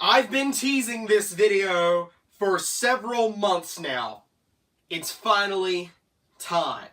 I've been teasing this video for several months now. It's finally time.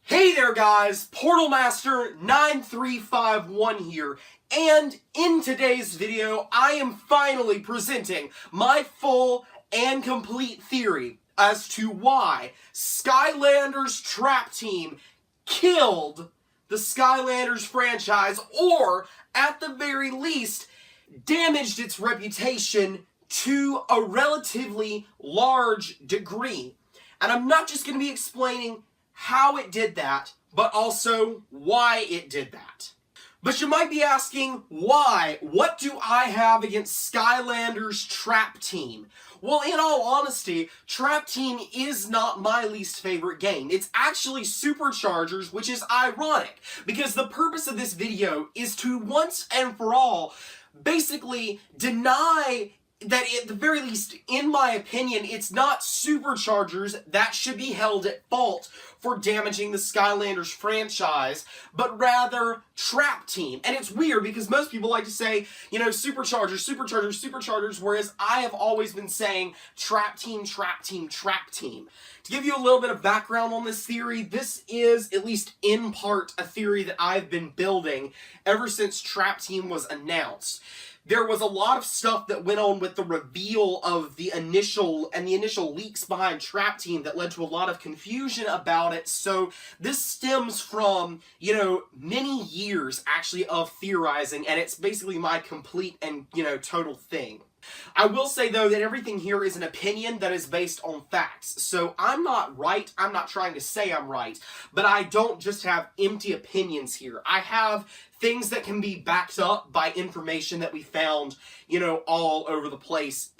Hey there guys, Portal Master 9351 here, and in today's video I am finally presenting my full and complete theory as to why Skylanders Trap Team killed the Skylanders franchise, or at the very least damaged its reputation to a relatively large degree. And I'm not just going to be explaining how it did that, but also why it did that. But you might be asking, why? What do I have against Skylanders Trap Team? Well, in all honesty, Trap Team is not my least favorite game. It's actually Superchargers, which is ironic, because the purpose of this video is to once and for all basically deny that at the very least, in my opinion, it's not Superchargers that should be held at fault for damaging the Skylanders franchise, but rather Trap Team. And it's weird because most people like to say, you know, Superchargers, Superchargers, Superchargers, whereas I have always been saying Trap Team, Trap Team, Trap Team. To give you a little bit of background on this theory, this is, at least in part, a theory that I've been building ever since Trap Team was announced. There was a lot of stuff that went on with the reveal of the initial leaks behind Trap Team that led to a lot of confusion about it. So this stems from, you know, many years actually of theorizing, and it's basically my complete and, you know, total thing. I will say, though, that everything here is an opinion that is based on facts. So I'm not right, I'm not trying to say I'm right, but I don't just have empty opinions here. I have things that can be backed up by information that we found, you know, all over the place,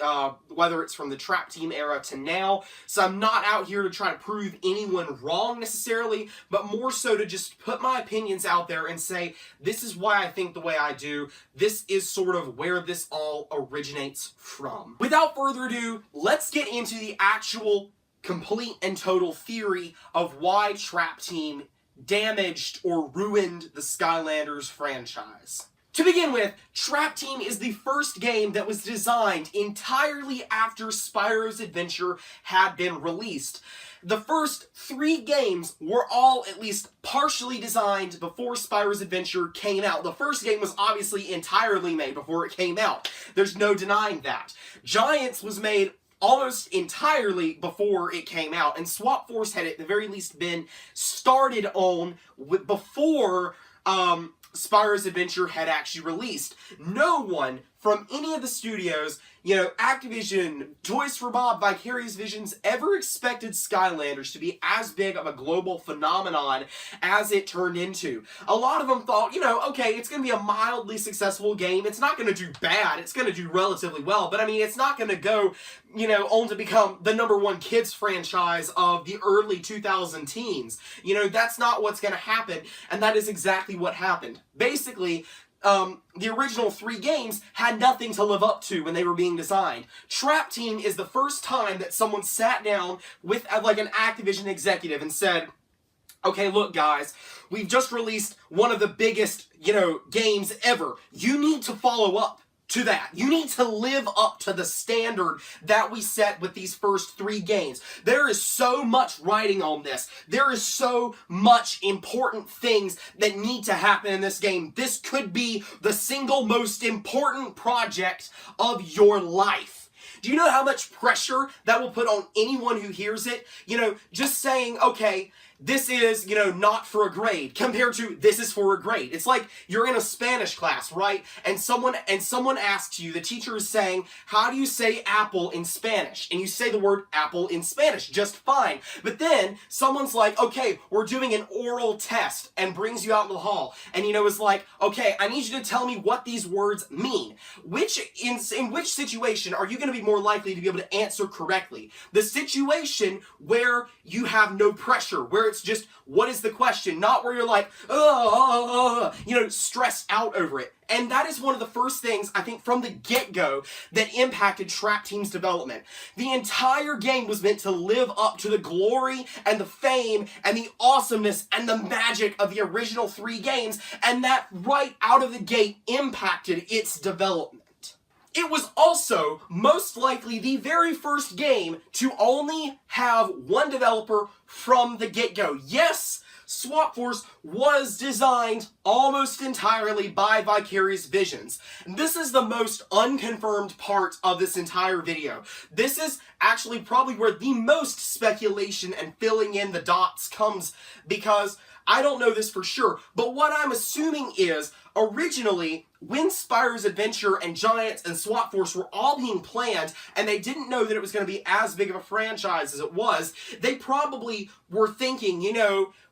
whether it's from the Trap Team era to now. So I'm not out here to try to prove anyone wrong necessarily, but more so to just put my opinions out there and say, this is why I think the way I do. This is sort of where this all originates from. Without further ado, let's get into the actual complete and total theory of why Trap Team damaged or ruined the Skylanders franchise. To begin with, Trap Team is the first game that was designed entirely after Spyro's Adventure had been released. The first 3 games were all at least partially designed before Spyro's Adventure came out. The first game was obviously entirely made before it came out. There's no denying that. Giants was made almost entirely before it came out, and Swap Force had at the very least been started on before Spyro's Adventure had actually released. No one from any of the studios, you know, Activision, Toys for Bob, Vicarious Visions, ever expected Skylanders to be as big of a global phenomenon as it turned into. A lot of them thought, you know, okay, it's going to be a mildly successful game. It's not going to do bad. It's going to do relatively well. But, I mean, it's not going to go, you know, on to become the #1 kids franchise of the early 2000 teens. You know, that's not what's going to happen. And that is exactly what happened. Basically, the original 3 games had nothing to live up to when they were being designed. Trap Team is the first time that someone sat down with like an Activision executive and said, okay, look guys, we've just released one of the biggest, you know, games ever. You need to follow up to that. You need to live up to the standard that we set with these first 3 games. There is so much writing on this. There is so much important things that need to happen in this game. This could be the single most important project of your life. Do you know how much pressure that will put on anyone who hears it? You know, just saying, okay, this is, you know, not for a grade, compared to this is for a grade. It's like you're in a Spanish class, right? And someone asks you, the teacher is saying, how do you say apple in Spanish? And you say the word apple in Spanish just fine. But then someone's like, okay, we're doing an oral test, and brings you out in the hall. And, you know, is like, okay, I need you to tell me what these words mean. In which situation are you going to be more more likely to be able to answer correctly. The situation where you have no pressure, where it's just, what is the question? Not where you're like, stressed out over it. And that is one of the first things, I think, from the get-go that impacted Trap Team's development. The entire game was meant to live up to the glory and the fame and the awesomeness and the magic of the original 3 games, and that right out of the gate impacted its development. It was also most likely the very first game to only have one developer from the get-go. Yes, Swap Force was designed almost entirely by Vicarious Visions. This is the most unconfirmed part of this entire video. This is actually probably where the most speculation and filling in the dots comes, because I don't know this for sure, but what I'm assuming is originally, when Spyro's Adventure and Giants and Swap Force were all being planned, and they didn't know that it was going to be as big of a franchise as it was, they probably were thinking,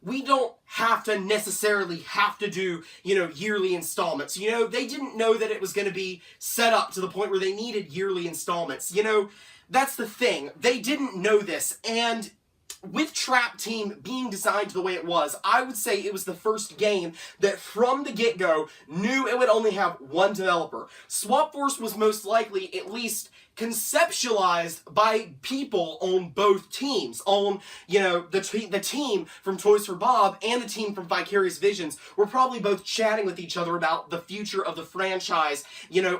we don't have to necessarily have to do, yearly installments. They didn't know that it was going to be set up to the point where they needed yearly installments. That's the thing. They didn't know this, and with Trap Team being designed the way it was, I would say it was the first game that from the get-go knew it would only have one developer. Swap Force was most likely at least conceptualized by people on both teams. On, the team from Toys for Bob and the team from Vicarious Visions were probably both chatting with each other about the future of the franchise,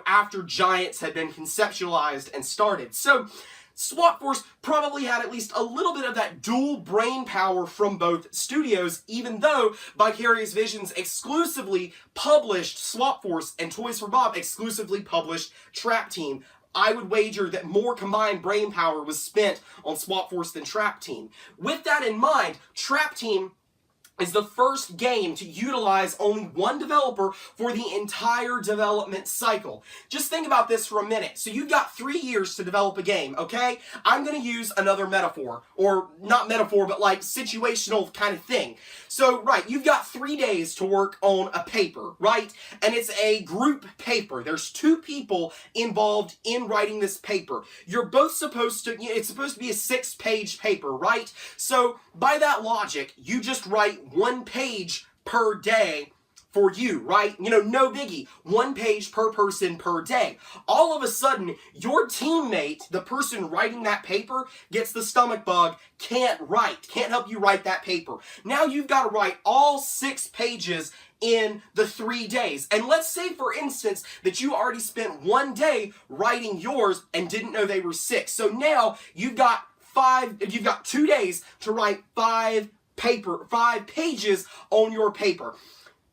after Giants had been conceptualized and started. So Swap Force probably had at least a little bit of that dual brain power from both studios, even though Vicarious Visions exclusively published Swap Force and Toys for Bob exclusively published Trap Team. I would wager that more combined brain power was spent on Swap Force than Trap Team. With that in mind, Trap Team is the first game to utilize only one developer for the entire development cycle. Just think about this for a minute. So you've got 3 years to develop a game, okay? I'm going to use another metaphor, or not metaphor, but like situational kind of thing. So, right, you've got 3 days to work on a paper, right? And it's a group paper. There's 2 people involved in writing this paper. You're both supposed to, it's supposed to be a 6-page paper, right? So, by that logic, you just write 1 page per day for you, right? No biggie. 1 page per person per day. All of a sudden, your teammate, the person writing that paper, gets the stomach bug, can't help you write that paper. Now you've got to write all 6 pages in the 3 days. And let's say, for instance, that you already spent 1 day writing yours and didn't know they were 6. So now you've got 2 days to write 5 pages on your paper.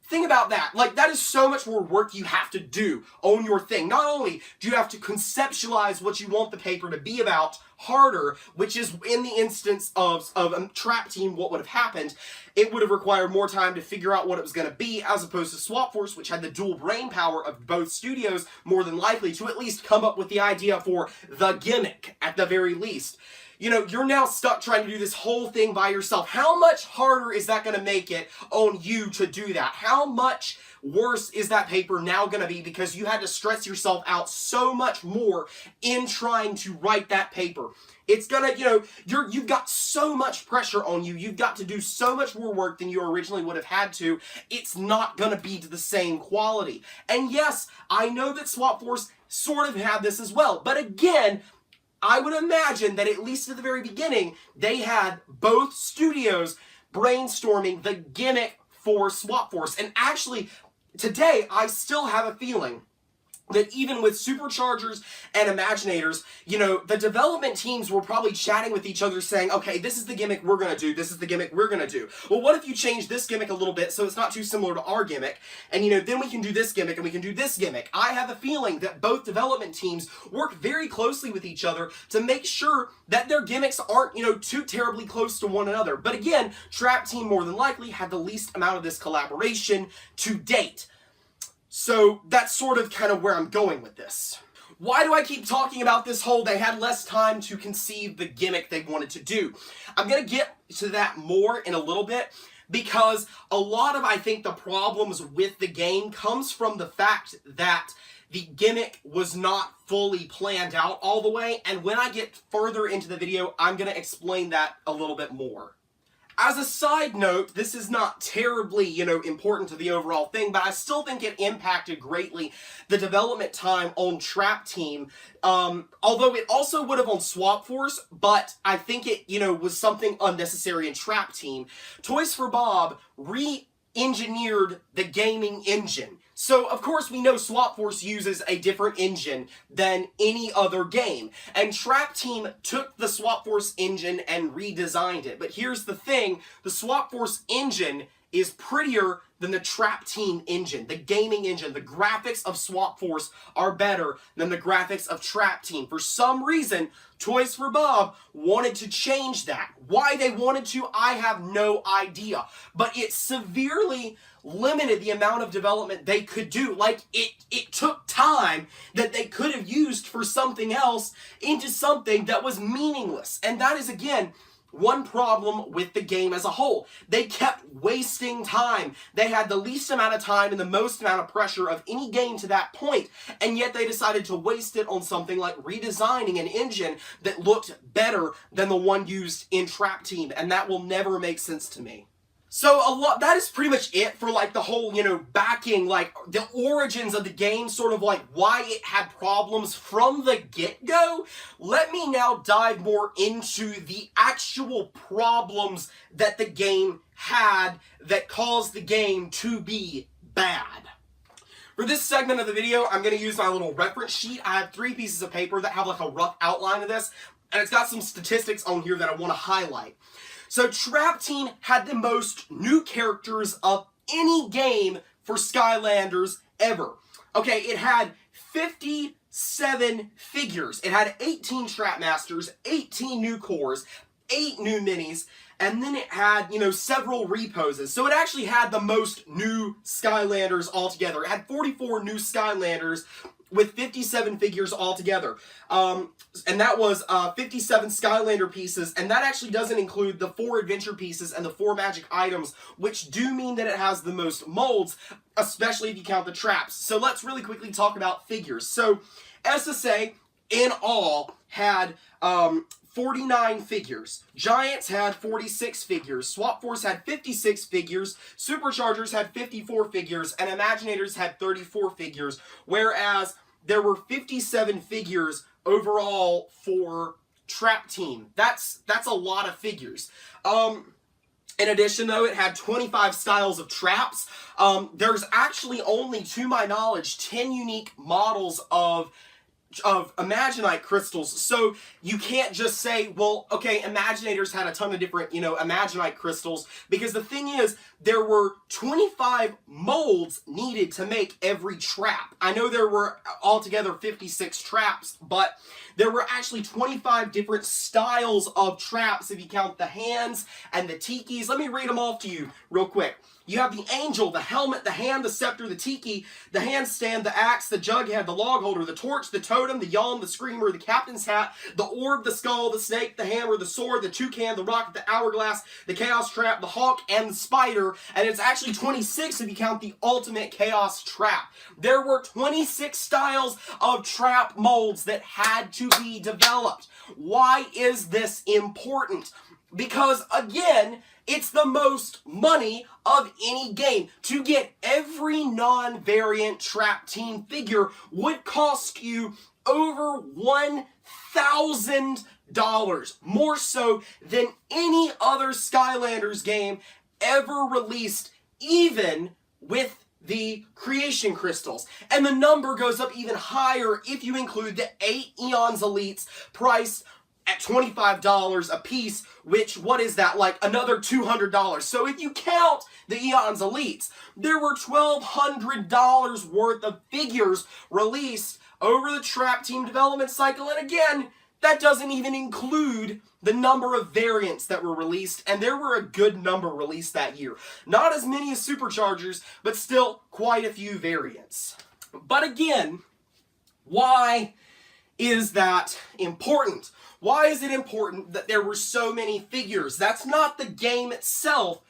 Think about that. That is so much more work you have to do on your thing. Not only do you have to conceptualize what you want the paper to be about harder, which is in the instance of Trap Team, what would have happened, it would have required more time to figure out what it was going to be, as opposed to Swap Force, which had the dual brain power of both studios, more than likely, to at least come up with the idea for the gimmick, at the very least. You're now stuck trying to do this whole thing by yourself. How much harder is that going to make it on you to do that? How much worse is that paper now going to be because you had to stress yourself out so much more in trying to write that paper? It's gonna, you've got so much pressure on you. You've got to do so much more work than you originally would have had to. It's not gonna be to the same quality. And yes, I know that Swap Force sort of had this as well. But again, I would imagine that at least at the very beginning, they had both studios brainstorming the gimmick for Swap Force. And actually, today, I still have a feeling that even with Superchargers and Imaginators, the development teams were probably chatting with each other saying, okay, this is the gimmick we're going to do, this is the gimmick we're going to do. Well, what if you change this gimmick a little bit so it's not too similar to our gimmick, and then we can do this gimmick and we can do this gimmick. I have a feeling that both development teams work very closely with each other to make sure that their gimmicks aren't, too terribly close to one another. But again, Trap Team more than likely had the least amount of this collaboration to date. So that's sort of kind of where I'm going with this. Why do I keep talking about this whole they had less time to conceive the gimmick they wanted to do? I'm going to get to that more in a little bit, because a lot of, I think, the problems with the game comes from the fact that the gimmick was not fully planned out all the way, and when I get further into the video, I'm going to explain that a little bit more. As a side note, this is not terribly, important to the overall thing, but I still think it impacted greatly the development time on Trap Team, although it also would have on Swap Force, but I think it, was something unnecessary in Trap Team. Toys for Bob re-engineered the gaming engine. So, of course, we know Swap Force uses a different engine than any other game. And Trap Team took the Swap Force engine and redesigned it. But here's the thing, the Swap Force engine is prettier than the Trap Team engine, the gaming engine. The graphics of Swap Force are better than the graphics of Trap Team. For some reason, Toys for Bob wanted to change that. Why they wanted to, I have no idea. But it severely limited the amount of development they could do. Like, it took time that they could have used for something else into something that was meaningless. And that is, again, one problem with the game as a whole. They kept wasting time. They had the least amount of time and the most amount of pressure of any game to that point, and yet they decided to waste it on something like redesigning an engine that looked better than the one used in Trap Team, and that will never make sense to me. So that is pretty much it for like the whole, backing, like the origins of the game, sort of like why it had problems from the get-go. Let me now dive more into the actual problems that the game had that caused the game to be bad. For this segment of the video, I'm going to use my little reference sheet. I have 3 pieces of paper that have like a rough outline of this, and it's got some statistics on here that I want to highlight. So Trap Team had the most new characters of any game for Skylanders ever. Okay, it had 57 figures. It had 18 Trap Masters, 18 new cores, 8 new minis, and then it had, several reposes. So it actually had the most new Skylanders altogether. It had 44 new Skylanders with 57 figures altogether. And that was 57 Skylander pieces, and that actually doesn't include the 4 adventure pieces and the 4 magic items, which do mean that it has the most molds, especially if you count the traps. So let's really quickly talk about figures. So SSA, in all, had 49 figures. Giants had 46 figures. Swap Force had 56 figures. Superchargers had 54 figures. And Imaginators had 34 figures. Whereas there were 57 figures overall for Trap Team. That's a lot of figures. In addition, though, it had 25 styles of traps. There's actually only, to my knowledge, 10 unique models of Imaginite crystals, so you can't just say, well, okay, Imaginators had a ton of different, Imaginite crystals, because the thing is, there were 25 molds needed to make every trap. I know there were altogether 56 traps, but there were actually 25 different styles of traps if you count the hands and the tikis. Let me read them off to you real quick. You have the angel, the helmet, the hand, the scepter, the tiki, the handstand, the axe, the jughead, the log holder, the torch, the totem, the yawn, the screamer, the captain's hat, the orb, the skull, the snake, the hammer, the sword, the toucan, the rocket, the hourglass, the chaos trap, the hawk, and the spider. And it's actually 26 if you count the ultimate chaos trap. There were 26 styles of trap molds that had to be developed. Why is this important? Because, again, it's the most money of any game. To get every non-variant Trap Team figure would cost you over $1,000, more so than any other Skylanders game ever released, even with the creation crystals. And the number goes up even higher if you include the 8 Eons Elites priced at $25 a piece, which, what is that, like another $200. So if you count the Eons Elites, there were $1,200 worth of figures released over the Trap Team development cycle. And again, that doesn't even include the number of variants that were released, and there were a good number released that year. Not as many as Superchargers, but still quite a few variants. But again, why is that important? Why is it important that there were so many figures? That's not the game itself,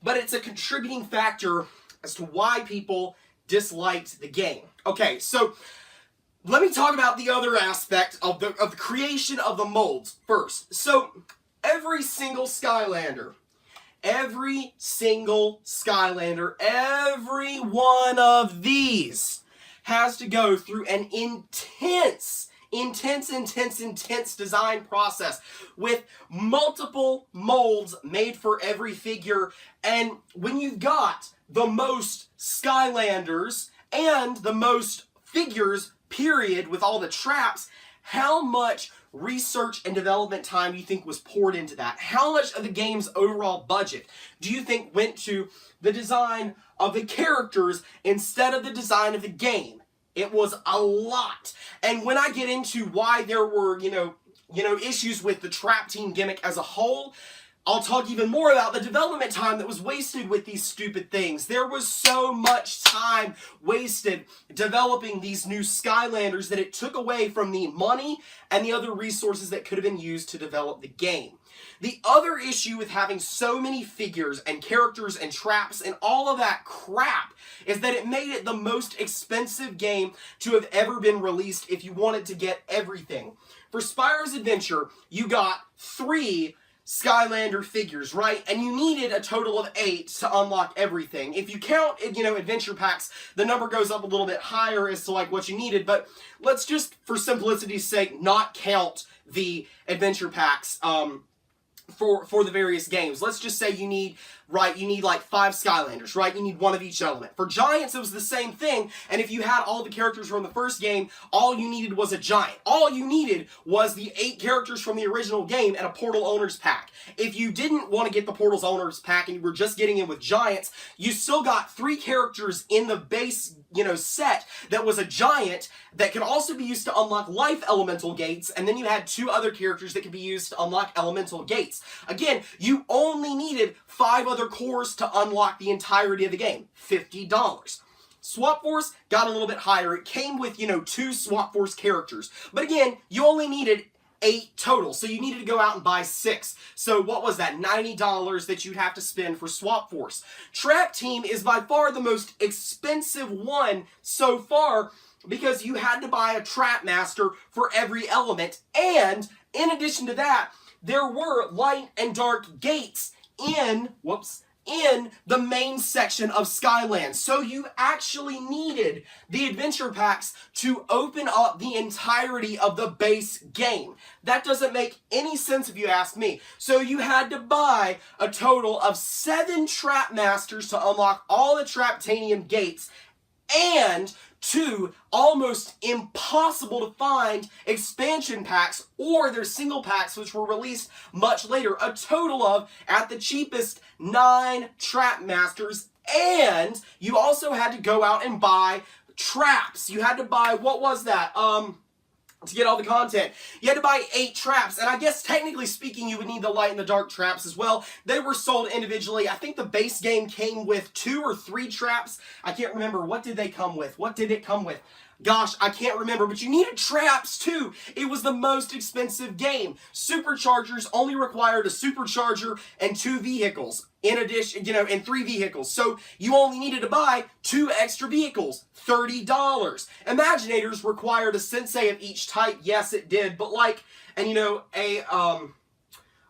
but it's a contributing factor as to why people disliked the game. Okay, so let me talk about the other aspect of the creation of the molds first. So every single Skylander, every one of these has to go through an intense design process with multiple molds made for every figure. And when you've got the most Skylanders and the most figures, period, with all the traps, how much research and development time do you think was poured into that? How much of the game's overall budget do you think went to the design of the characters instead of the design of the game? It was a lot. And when I get into why there were, issues with the Trap Team gimmick as a whole, I'll talk even more about the development time that was wasted with these stupid things. There was so much time wasted developing these new Skylanders that it took away from the money and the other resources that could have been used to develop the game. The other issue with having so many figures and characters and traps and all of that crap is that it made it the most expensive game to have ever been released if you wanted to get everything. For Spyro's Adventure, you got 3 Skylander figures, right? And you needed a total of 8 to unlock everything. If you count, adventure packs, the number goes up a little bit higher as to like what you needed, but let's just, for simplicity's sake, not count the adventure packs for the various games. Let's just say you need like 5 Skylanders, right? You need 1 of each element. For Giants, it was the same thing, and if you had all the characters from the first game, all you needed was a Giant. All you needed was the 8 characters from the original game and a Portal Owners pack. If you didn't want to get the Portals Owners pack and you were just getting in with Giants, you still got 3 characters in the base, set that was a Giant that could also be used to unlock Life Elemental gates, and then you had 2 other characters that could be used to unlock Elemental gates. Again, you only needed 5 other cores to unlock the entirety of the game. $50. Swap Force got a little bit higher. It came with, 2 Swap Force characters. But again, you only needed 8 total, so you needed to go out and buy 6. So what was that? $90 that you'd have to spend for Swap Force. Trap Team is by far the most expensive one so far because you had to buy a Trap Master for every element, and in addition to that, there were light and dark gates in the main section of Skyland. So you actually needed the adventure packs to open up the entirety of the base game. That doesn't make any sense if you ask me. So you had to buy a total of 7 Trap Masters to unlock all the Traptanium gates, and 2 almost impossible to find expansion packs, or their single packs, which were released much later. A total of, at the cheapest, 9 Trap Masters, and you also had to go out and buy traps. You had to buy, what was that? To get all the content. You had to buy 8 traps, and I guess technically speaking you would need the light and the dark traps as well. They were sold individually. I think the base game came with 2 or 3 traps. I can't remember. What did they come with? What did it come with? Gosh, I can't remember, but you needed traps too. It was the most expensive game. Superchargers only required a supercharger and 2 vehicles. In addition, and 3 vehicles. So you only needed to buy 2 extra vehicles. $30. Imaginators required a sensei of each type. Yes, it did. But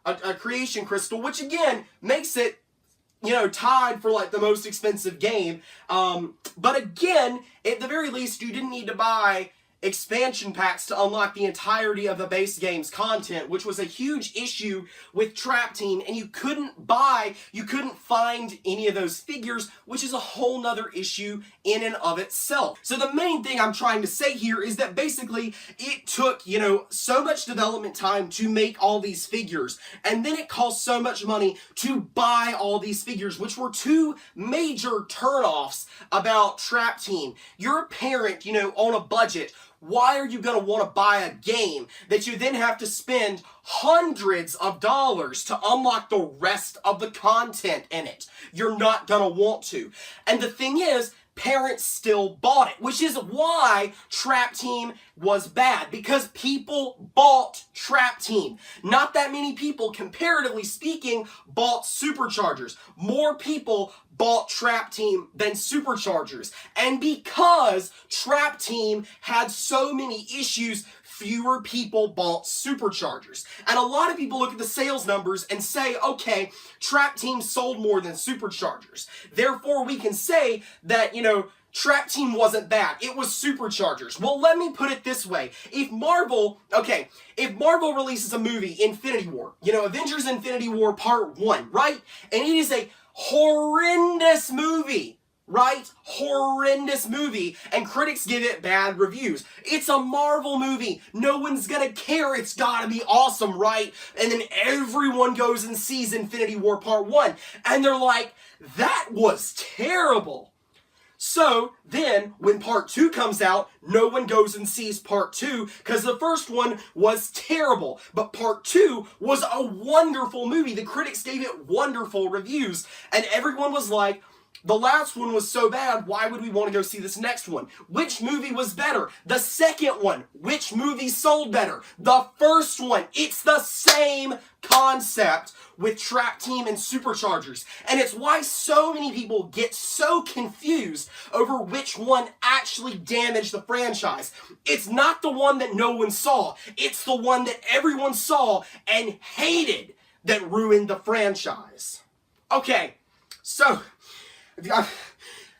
a creation crystal, which again makes it tied for like the most expensive game. But again, at the very least, you didn't need to buy expansion packs to unlock the entirety of the base game's content, which was a huge issue with Trap Team, and you couldn't find any of those figures, which is a whole nother issue in and of itself. So the main thing I'm trying to say here is that basically it took, so much development time to make all these figures, and then it cost so much money to buy all these figures, which were 2 major turnoffs about Trap Team. You're a parent, on a budget. Why are you going to want to buy a game that you then have to spend hundreds of dollars to unlock the rest of the content in it? You're not going to want to. And the thing is, parents still bought it, which is why Trap Team was bad, because people bought Trap Team. Not that many people, comparatively speaking, bought Superchargers. More people bought Trap Team than Superchargers. And because Trap Team had so many issues, fewer people bought Superchargers. And a lot of people look at the sales numbers and say, okay, Trap Team sold more than Superchargers. Therefore, we can say that, Trap Team wasn't bad. It was Superchargers. Well, let me put it this way. If Marvel releases a movie, Infinity War, Avengers Infinity War Part 1, right? And it is a horrendous movie, right? Horrendous movie, and critics give it bad reviews. It's a Marvel movie. No one's gonna care. It's gotta be awesome, right? And then everyone goes and sees Infinity War Part 1, and they're like, that was terrible. So then, when Part 2 comes out, no one goes and sees Part 2 because the first one was terrible. But Part 2 was a wonderful movie. The critics gave it wonderful reviews. And everyone was like, the last one was so bad, why would we want to go see this next one? Which movie was better? The second one. Which movie sold better? The first one. It's the same concept with Trap Team and Superchargers. And it's why so many people get so confused over which one actually damaged the franchise. It's not the one that no one saw. It's the one that everyone saw and hated that ruined the franchise. Okay, so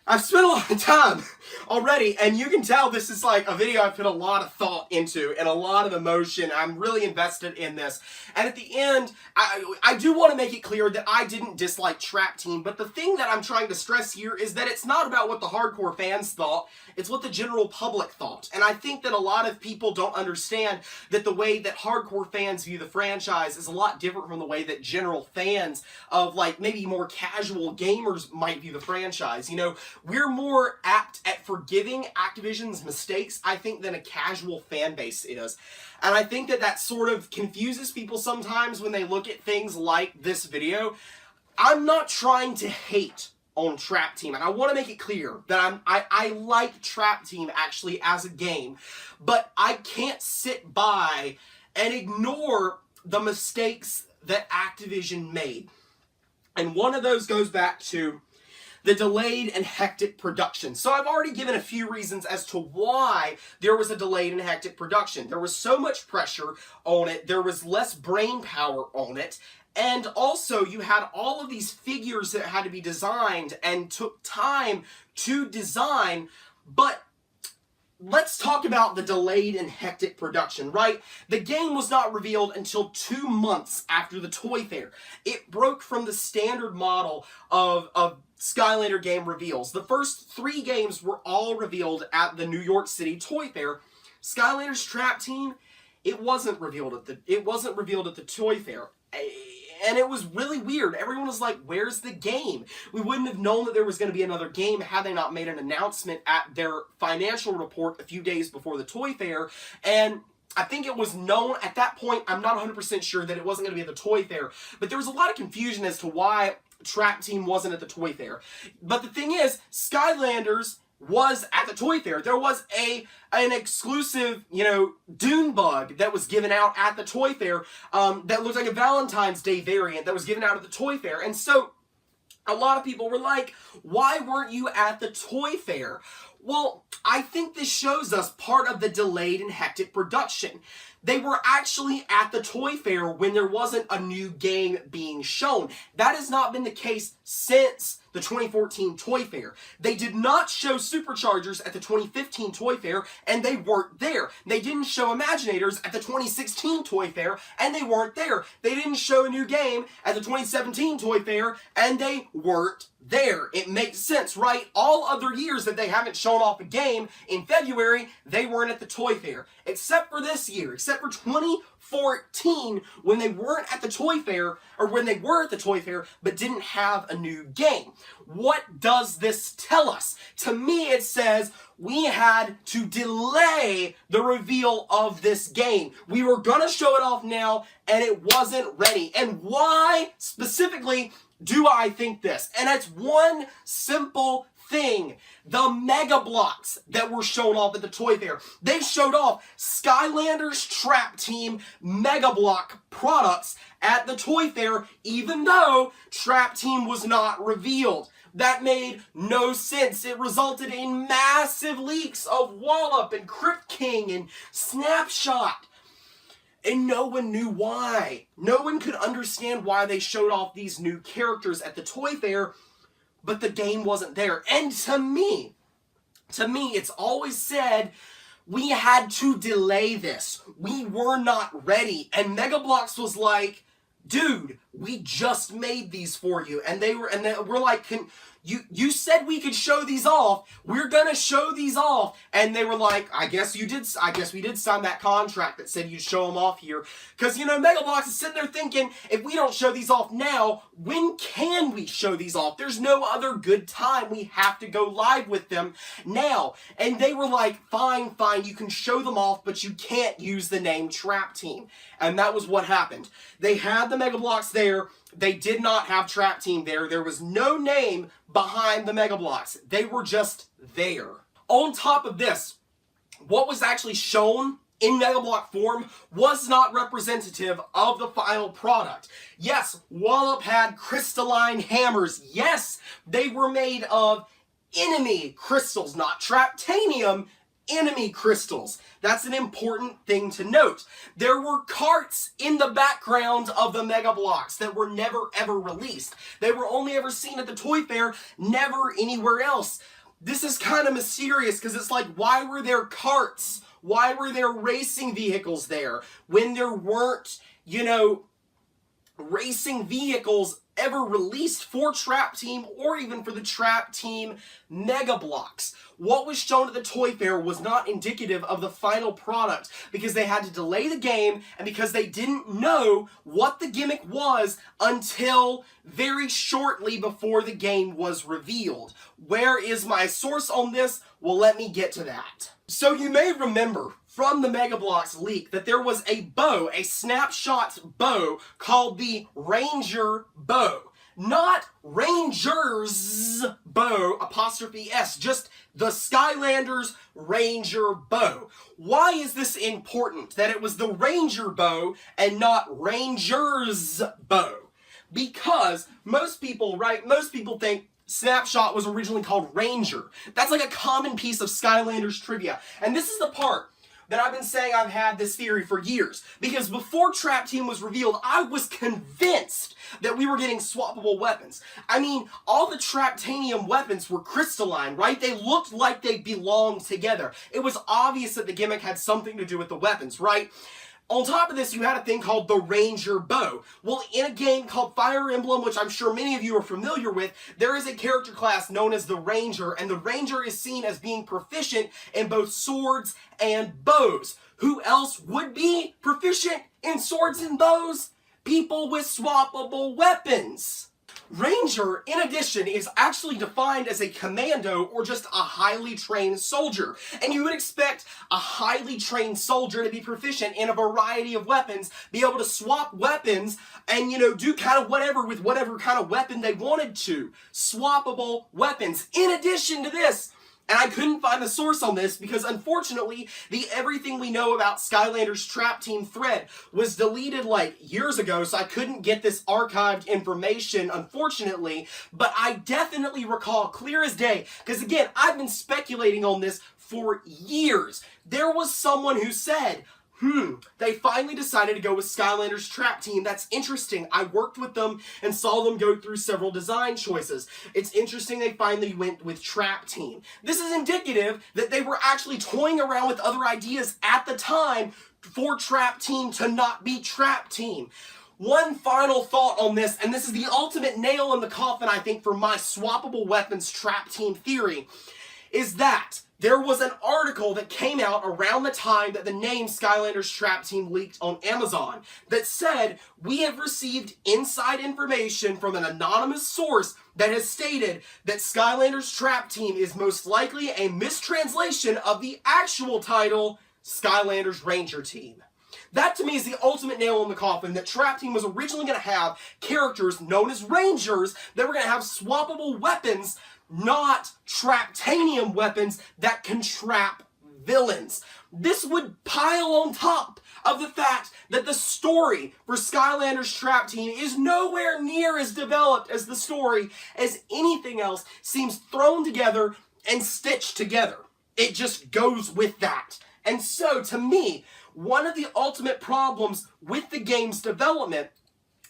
I've spent a lot of time already, and you can tell this is like a video I've put a lot of thought into and a lot of emotion. I'm really invested in this. And at the end, I do want to make it clear that I didn't dislike Trap Team, but the thing that I'm trying to stress here is that it's not about what the hardcore fans thought, it's what the general public thought. And I think that a lot of people don't understand that the way that hardcore fans view the franchise is a lot different from the way that general fans of like maybe more casual gamers might view the franchise. We're more apt at forgiving Activision's mistakes, I think, than a casual fan base is. And I think that sort of confuses people sometimes when they look at things like this video. I'm not trying to hate on Trap Team, and I want to make it clear that I like Trap Team actually as a game, but I can't sit by and ignore the mistakes that Activision made. And one of those goes back to the delayed and hectic production. So I've already given a few reasons as to why there was a delayed and hectic production. There was so much pressure on it, there was less brain power on it, and also you had all of these figures that had to be designed and took time to design. But let's talk about the delayed and hectic production, right? The game was not revealed until 2 months after the Toy Fair. It broke from the standard model of Skylander game reveals. The first 3 games were all revealed at the New York City Toy Fair. Skylanders Trap Team, it wasn't revealed at the Toy Fair. And it was really weird. Everyone was like, where's the game? We wouldn't have known that there was going to be another game had they not made an announcement at their financial report a few days before the Toy Fair. And I think it was known at that point, I'm not 100% sure that it wasn't going to be at the Toy Fair, but there was a lot of confusion as to why Trap Team wasn't at the Toy Fair. But the thing is, Skylanders was at the Toy Fair. There was an exclusive, Dune bug that was given out at the Toy Fair that looked like a Valentine's Day variant that was given out at the Toy Fair. And so a lot of people were like, why weren't you at the Toy Fair? Well, I think this shows us part of the delayed and hectic production. They were actually at the Toy Fair when there wasn't a new game being shown. That has not been the case since the 2014 Toy Fair. They did not show Superchargers at the 2015 Toy Fair, and they weren't there. They didn't show Imaginators at the 2016 Toy Fair, and they weren't there. They didn't show a new game at the 2017 Toy Fair, and they weren't there. It makes sense, right? All other years that they haven't shown off a game in February, they weren't at the Toy Fair. Except for this year, except for 2014, when they weren't at the Toy Fair, or when they were at the Toy Fair, but didn't have a new game. What does this tell us? To me, it says we had to delay the reveal of this game. We were gonna show it off now, and it wasn't ready. And why, specifically, do I think this? And it's one simple thing. The Mega Blocks that were shown off at the Toy Fair. They showed off Skylanders Trap Team Mega Block products at the Toy Fair, even though Trap Team was not revealed. That made no sense. It resulted in massive leaks of Wallop and Crypt King and Snapshot. And no one knew why. No one could understand why they showed off these new characters at the Toy Fair, but the game wasn't there. And to me, it's always said, we had to delay this. We were not ready. And Mega Bloks was like, dude, we just made these for you. And we're like, you said we could show these off. We're gonna show these off. And they were like, I guess we did sign that contract that said you'd show them off here. Because, Mega Bloks is sitting there thinking, if we don't show these off now, when can we show these off? There's no other good time. We have to go live with them now. And they were like, fine, you can show them off, but you can't use the name Trap Team. And that was what happened. They had the Mega Bloks there. They did not have Trap Team there. There was no name behind the Mega Bloks. They were just there. On top of this, what was actually shown in Mega Block form was not representative of the final product. Yes, Wallop had crystalline hammers. Yes, they were made of enemy crystals, not Traptanium, enemy crystals. That's an important thing to note. There were carts in the background of the Mega Bloks that were never ever released. They were only ever seen at the Toy Fair, never anywhere else. This is kind of mysterious because it's like, why were there carts? Why were there racing vehicles there when there weren't, racing vehicles ever released for Trap Team or even for the Trap Team Mega Bloks? What was shown at the Toy Fair was not indicative of the final product because they had to delay the game and because they didn't know what the gimmick was until very shortly before the game was revealed. Where is my source on this? Well, let me get to that. So you may remember from the Mega Bloks leak that there was a bow, a snapshot bow called the Ranger bow. Not Ranger's bow, ', just the Skylanders Ranger bow. Why is this important that it was the Ranger bow and not Ranger's bow? Because most people think Snapshot was originally called Ranger. That's like a common piece of Skylanders trivia. And this is the part that I've been saying I've had this theory for years. Because before Trap Team was revealed, I was convinced that we were getting swappable weapons. I mean, all the Traptanium weapons were crystalline, right? They looked like they belonged together. It was obvious that the gimmick had something to do with the weapons, right? On top of this, you had a thing called the Ranger bow. Well, in a game called Fire Emblem, which I'm sure many of you are familiar with, there is a character class known as the Ranger, and the Ranger is seen as being proficient in both swords and bows. Who else would be proficient in swords and bows? People with swappable weapons. Ranger, in addition, is actually defined as a commando or just a highly trained soldier. And you would expect a highly trained soldier to be proficient in a variety of weapons, be able to swap weapons, and, do kind of whatever with whatever kind of weapon they wanted to. Swappable weapons. In addition to this, and I couldn't find the source on this because, unfortunately, the Everything We Know About Skylanders Trap Team thread was deleted like years ago, so I couldn't get this archived information, unfortunately. But I definitely recall clear as day, because again, I've been speculating on this for years. There was someone who said, they finally decided to go with Skylanders Trap Team. That's interesting. I worked with them and saw them go through several design choices. It's interesting they finally went with Trap Team. This is indicative that they were actually toying around with other ideas at the time for Trap Team to not be Trap Team. One final thought on this, and this is the ultimate nail in the coffin, I think, for my swappable weapons Trap Team theory, is that there was an article that came out around the time that the name Skylanders Trap Team leaked on Amazon that said, we have received inside information from an anonymous source that has stated that Skylanders Trap Team is most likely a mistranslation of the actual title, Skylanders Ranger Team. That to me is the ultimate nail in the coffin, that Trap Team was originally going to have characters known as Rangers that were going to have swappable weapons not traptanium weapons that can trap villains. This would pile on top of the fact that the story for Skylanders Trap Team is nowhere near as developed as the story as anything else seems thrown together and stitched together. It just goes with that. And so, to me, one of the ultimate problems with the game's development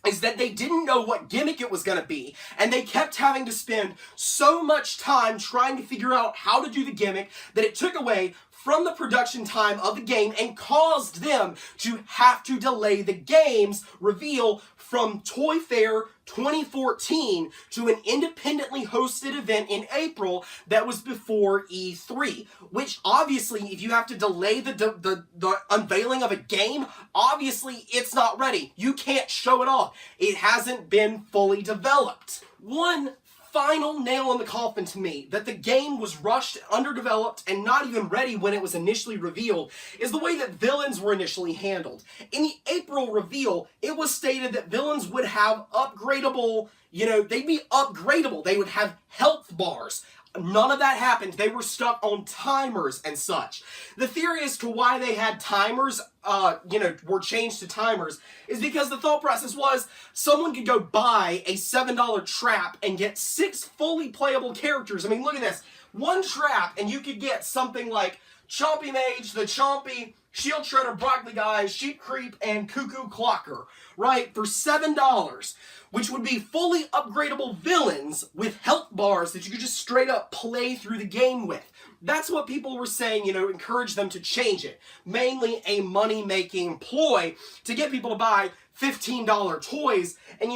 is that they didn't know what gimmick it was going to be, and they kept having to spend so much time trying to figure out how to do the gimmick that it took away from the production time of the game and caused them to have to delay the game's reveal from Toy Fair 2014 to an independently hosted event in April that was before E3, which obviously, if you have to delay the unveiling of a game, obviously it's not ready. You can't show it off. It hasn't been fully developed. One final nail in the coffin to me that the game was rushed, underdeveloped, and not even ready when it was initially revealed is the way that villains were initially handled. In the April reveal, it was stated that villains would have upgradable, they'd be upgradable. They would have health bars. None of that happened. They were stuck on timers and such. The theory as to why they had timers, were changed to timers is because the thought process was someone could go buy a $7 trap and get 6 fully playable characters. I mean, look at this. One trap and you could get something like Chompy Mage, the Chompy, Shield Shredder, Broccoli Guy, Sheep Creep, and Cuckoo Clocker, right, for $7, which would be fully upgradable villains with health bars that you could just straight up play through the game with. That's what people were saying, encourage them to change it. Mainly a money-making ploy to get people to buy $15 toys and,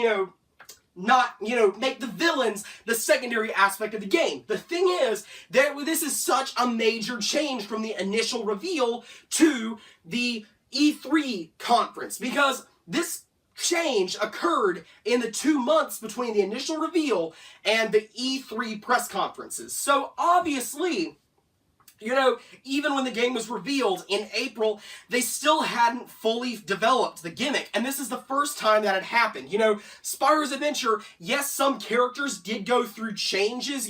make the villains the secondary aspect of the game. The thing is that this is such a major change from the initial reveal to the E3 conference, because this change occurred in the 2 months between the initial reveal and the E3 press conferences. So obviously, even when the game was revealed in April, they still hadn't fully developed the gimmick. And this is the first time that had happened. Spyro's Adventure, yes, some characters did go through changes,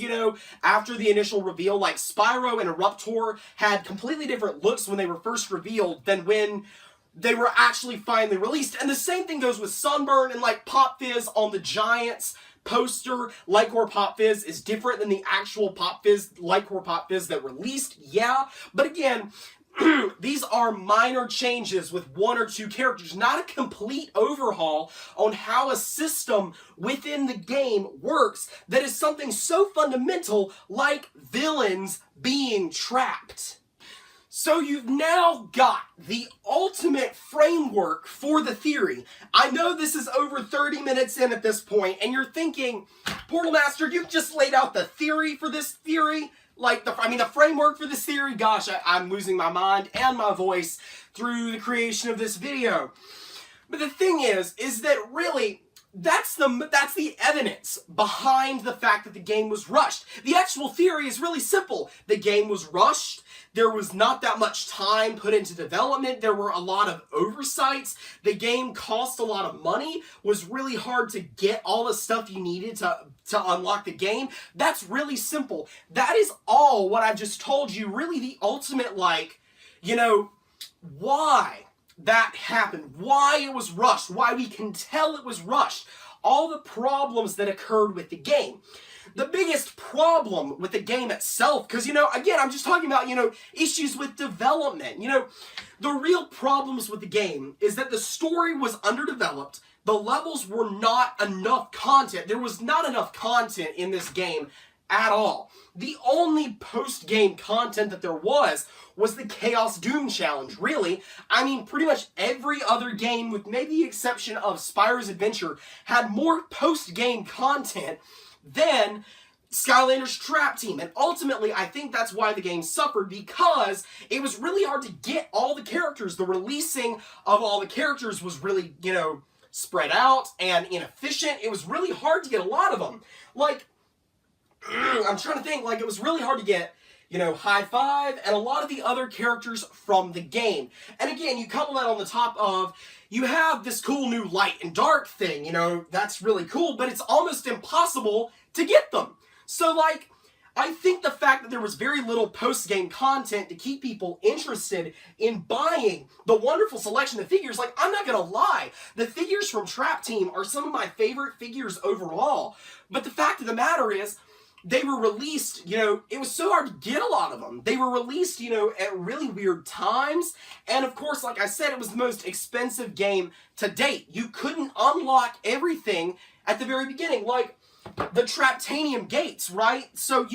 after the initial reveal. Like Spyro and Eruptor had completely different looks when they were first revealed than when they were actually finally released. And the same thing goes with Sunburn and Pop Fizz on the Giants poster. Lycor Pop Fizz is different than the actual Pop Fizz, Lycor Pop Fizz that released, yeah. But again, these are minor changes with 1 or 2 characters, not a complete overhaul on how a system within the game works that is something so fundamental like villains being trapped. So you've now got the ultimate framework for the theory. I know this is over 30 minutes in at this point, and you're thinking, Portal Master, you've just laid out the theory for this theory? The framework for this theory? Gosh, I'm losing my mind and my voice through the creation of this video. But the thing is that really, that's the evidence behind the fact that the game was rushed. The actual theory is really simple. The game was rushed. There was not that much time put into development. There were a lot of oversights. The game cost a lot of money. Was really hard to get all the stuff you needed to unlock the game. That's really simple. That is all what I just told you. Really the ultimate, why that happened, why it was rushed, why we can tell it was rushed, all the problems that occurred with the game. The biggest problem with the game itself, because, again, I'm just talking about, issues with development. The real problems with the game is that the story was underdeveloped, the levels were not enough content. There was not enough content in this game at all. The only post-game content that there was the Chaos Doom Challenge, really. I mean, pretty much every other game, with maybe the exception of Spyro's Adventure, had more post-game content than Skylanders Trap Team. And ultimately, I think that's why the game suffered, because it was really hard to get all the characters. The releasing of all the characters was really, spread out and inefficient. It was really hard to get a lot of them. I'm trying to think, it was really hard to get, High Five and a lot of the other characters from the game. And again, you couple that on the top of, you have this cool new light and dark thing, that's really cool, but it's almost impossible to get them. So, I think the fact that there was very little post-game content to keep people interested in buying the wonderful selection of figures, like, I'm not gonna lie, the figures from Trap Team are some of my favorite figures overall. But the fact of the matter is, they were released, it was so hard to get a lot of them. They were released, at really weird times. And of course, like I said, it was the most expensive game to date. You couldn't unlock everything at the very beginning, like the Traptanium gates, right? So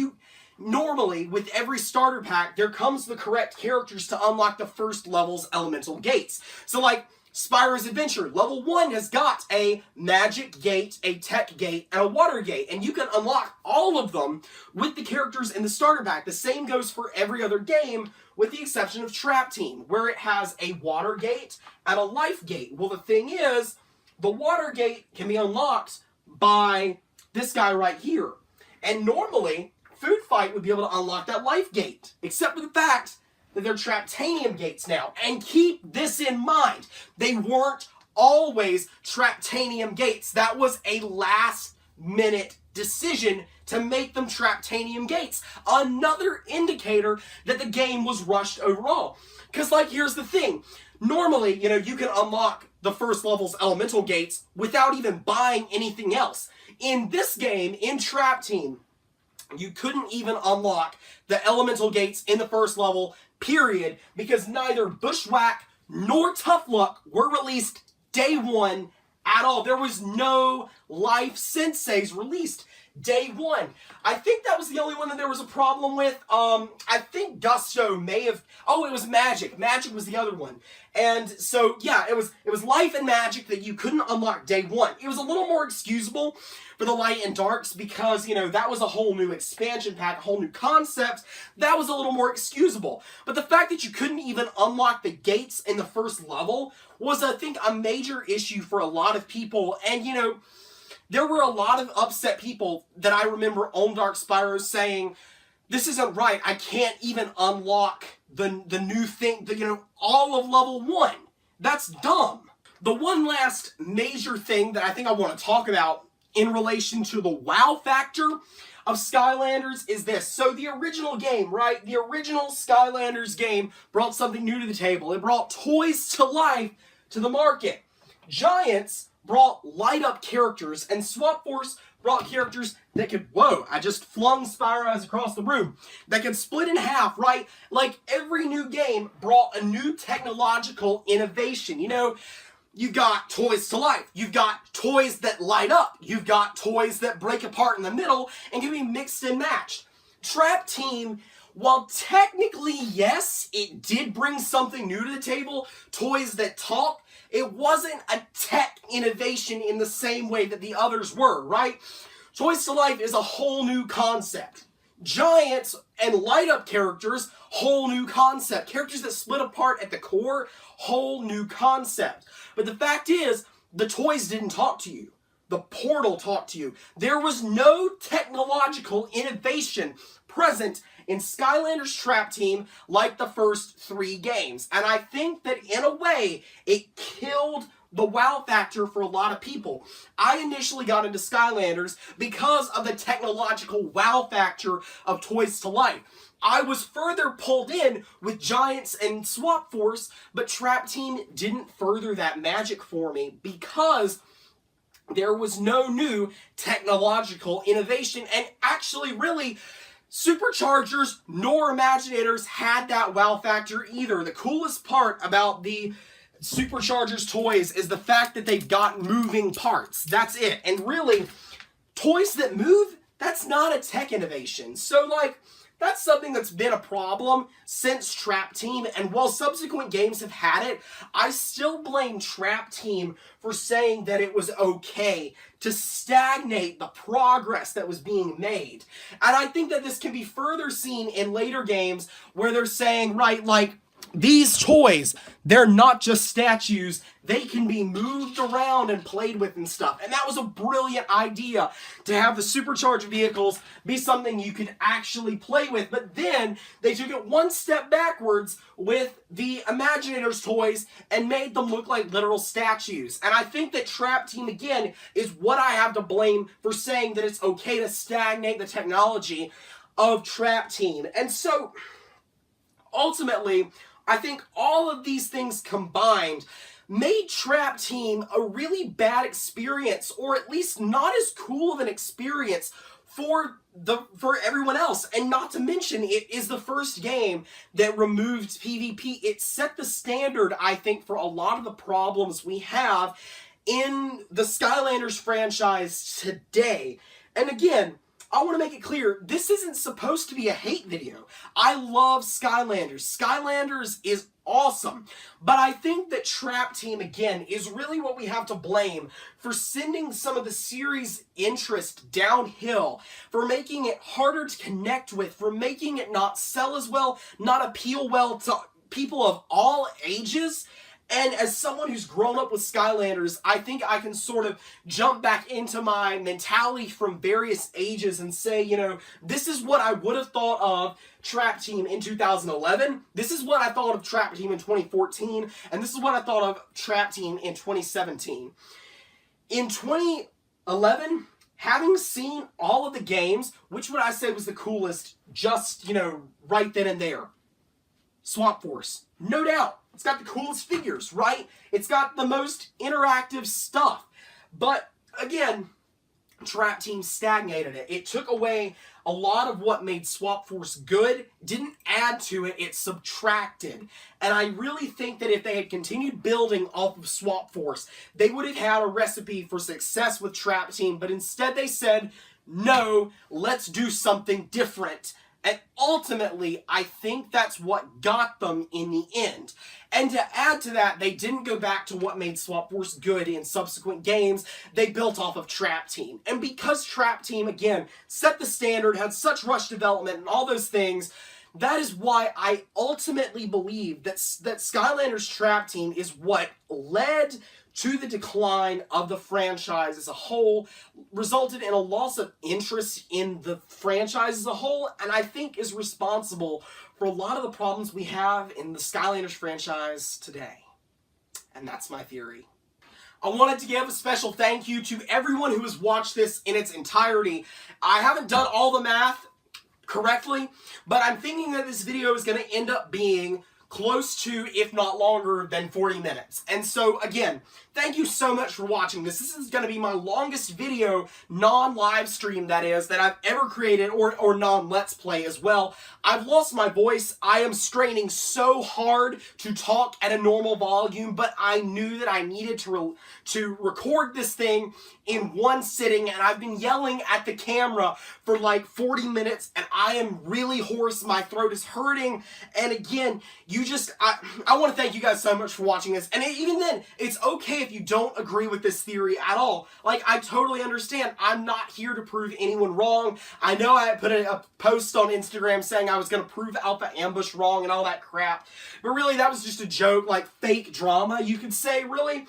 normally, with every starter pack, there comes the correct characters to unlock the first level's elemental gates. So like, Spyro's Adventure, level 1 has got a magic gate, a tech gate, and a water gate, and you can unlock all of them with the characters in the starter pack. The same goes for every other game, with the exception of Trap Team, where it has a water gate and a life gate. Well, the thing is, the water gate can be unlocked by this guy right here. And normally, Food Fight would be able to unlock that life gate, except for the fact that they're Traptanium gates now. And keep this in mind, they weren't always Traptanium gates. That was a last-minute decision to make them Traptanium gates. Another indicator that the game was rushed overall. Because, like, here's the thing. Normally, you can unlock the first level's elemental gates without even buying anything else. In this game, in Trap Team, you couldn't even unlock the elemental gates in the first level, period, because neither Bushwhack nor Tough Luck were released day one at all. There was no Life Senseis released day one. I think that was the only one that there was a problem with. I think Gusto may have... Oh, it was Magic. Magic was the other one. And so, yeah, it was Life and Magic that you couldn't unlock day one. It was a little more excusable for the Light and Darks because, that was a whole new expansion pack, a whole new concept. That was a little more excusable. But the fact that you couldn't even unlock the gates in the first level was, I think, a major issue for a lot of people. And, there were a lot of upset people that I remember on Dark Spyro saying, this isn't right, I can't even unlock the new thing, all of level 1. That's dumb. The one last major thing that I think I want to talk about in relation to the wow factor of Skylanders is this. So the original game, right? The original Skylanders game brought something new to the table. It brought toys to life to the market. Giants brought light-up characters, and Swap Force brought characters that could... Whoa, I just flung Spyro across the room. That could split in half, right? Like, every new game brought a new technological innovation. You've got toys to life. You've got toys that light up. You've got toys that break apart in the middle and can be mixed and matched. Trap Team, while technically, yes, it did bring something new to the table, toys that talk, it wasn't a tech innovation in the same way that the others were, right? Toys to Life is a whole new concept. Giants and light-up characters, whole new concept. Characters that split apart at the core, whole new concept. But the fact is, the toys didn't talk to you. The portal talked to you. There was no technological innovation present in Skylanders Trap Team like the first 3 games. And I think that in a way, it killed the wow factor for a lot of people. I initially got into Skylanders because of the technological wow factor of Toys to Life. I was further pulled in with Giants and Swap Force, but Trap Team didn't further that magic for me because there was no new technological innovation, and actually really Superchargers nor Imaginators had that wow factor either. The coolest part about the Superchargers toys is the fact that they've got moving parts. That's it. And really, toys that move, that's not a tech innovation. So, that's something that's been a problem since Trap Team, and while subsequent games have had it, I still blame Trap Team for saying that it was okay to stagnate the progress that was being made. And I think that this can be further seen in later games where they're saying, right, these toys, they're not just statues, they can be moved around and played with and stuff. And that was a brilliant idea, to have the supercharged vehicles be something you could actually play with. But then they took it one step backwards with the Imaginators toys and made them look like literal statues. And I think that Trap Team, again, is what I have to blame for saying that it's okay to stagnate the technology. of Trap Team. And so, ultimately, I think all of these things combined made Trap Team a really bad experience, or at least not as cool of an experience for everyone else. And not to mention, it is the first game that removed PvP. It set the standard, I think, for a lot of the problems we have in the Skylanders franchise today. And again, I want to make it clear, this isn't supposed to be a hate video. I love Skylanders. Skylanders is awesome. But I think that Trap Team, again, is really what we have to blame for sending some of the series' interest downhill, for making it harder to connect with, for making it not sell as well, not appeal well to people of all ages. And as someone who's grown up with Skylanders, I think I can sort of jump back into my mentality from various ages and say, you know, this is what I would have thought of Trap Team in 2011. This is what I thought of Trap Team in 2014. And this is what I thought of Trap Team in 2017. In 2011, having seen all of the games, which would I say was the coolest just, you know, right then and there? Swap Force. No doubt. It's got the coolest figures, right? It's got the most interactive stuff. But, again, Trap Team stagnated it. It took away a lot of what made Swap Force good, didn't add to it, it subtracted. And I really think that if they had continued building off of Swap Force, they would have had a recipe for success with Trap Team, but instead they said, no, let's do something different. And ultimately, I think that's what got them in the end. And to add to that, they didn't go back to what made Swap Force good in subsequent games. They built off of Trap Team. And because Trap Team, again, set the standard, had such rush development and all those things, that is why I ultimately believe that Skylanders Trap Team is what led to the decline of the franchise as a whole, resulted in a loss of interest in the franchise as a whole, and I think is responsible for a lot of the problems we have in the Skylanders franchise today. And that's my theory. I wanted to give a special thank you to everyone who has watched this in its entirety. I haven't done all the math correctly, but I'm thinking that this video is going to end up being close to, if not longer than 40 minutes. And so, again, thank you so much for watching this. This is going to be my longest video, non-live stream that is, that I've ever created, or non-let's play as well. I've lost my voice. I am straining so hard to talk at a normal volume, but I knew that I needed to record this thing in one sitting, and I've been yelling at the camera for like 40 minutes, and I am really hoarse. My throat is hurting, and again, I want to thank you guys so much for watching this. And even then, it's okay if you don't agree with this theory at all. Like, I totally understand. I'm not here to prove anyone wrong. I know I put a post on Instagram saying I was going to prove Alpha Ambush wrong and all that crap. But really, that was just a joke, like fake drama, you could say, really.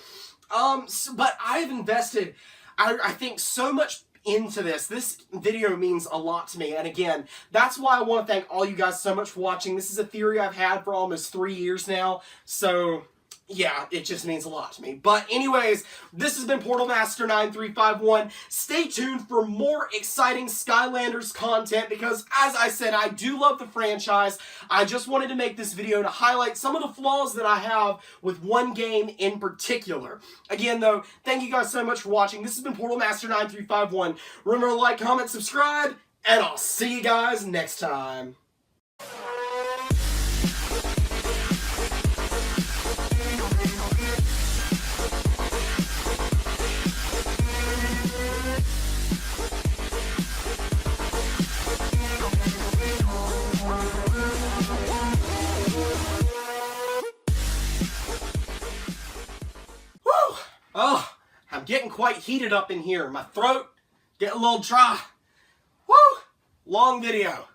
But I've invested, I think, so much into this. This video means a lot to me, and again, that's why I want to thank all you guys so much for watching. This is a theory I've had for almost 3 years now, so yeah, it just means a lot to me. But anyways, this has been Portal Master 9351. Stay tuned for more exciting Skylanders content because, as I said, I do love the franchise. I just wanted to make this video to highlight some of the flaws that I have with one game in particular. Again, though, thank you guys so much for watching. This has been Portal Master 9351. Remember to like, comment, subscribe, and I'll see you guys next time. Oh, I'm getting quite heated up in here. My throat getting a little dry. Woo! Long video.